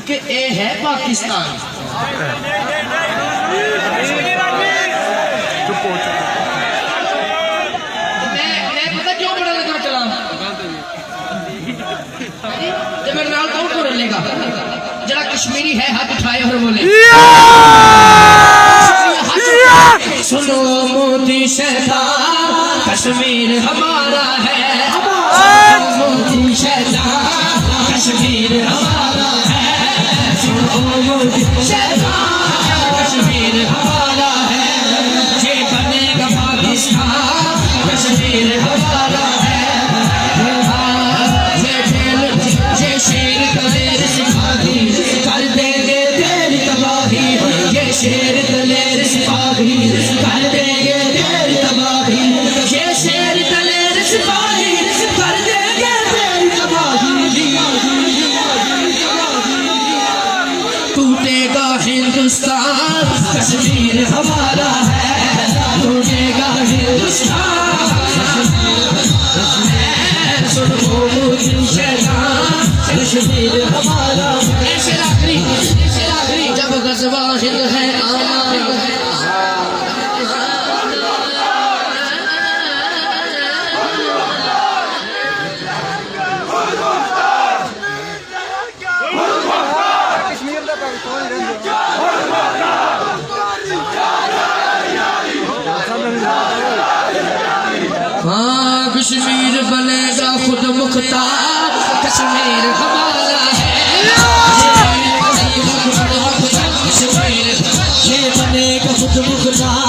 कि ये है पाकिस्तान। मैं पता क्यों बड़ा लगा चला मेरे नाल कौन को लेगा जरा कश्मीरी है हाथ उठाए और बोले सुनो मोदी शहजाद कश्मीर हमारा है, मोदी शहजाद कश्मीर हमारा है, सुनो मोदी शहजाद कश्मीर हमारा है, ये बनेगा पाकिस्तान कश्मीर हमारा है, ये शेर दलेर सिपाही कर देंगे तेरी तबाही, ये शेर दलेर सिपाही कर देंगे तेरी तबाही, ये शेर दलेर सिपाही कर देंगे तेरी तबाही, टूटेगा हिंदुस्तान कश्मीर हमारा है, टूटेगा हिंदुस्तान सुनो मोदी शहजाद कश्मीर हमारा ऐसे आखिरी जब गज़वा हिंद है आना हाँ कश्मीर बनेगा खुद मुख्तार कश्मीर हमारा है, कश्मीर ये बनेगा खुद मुख्तार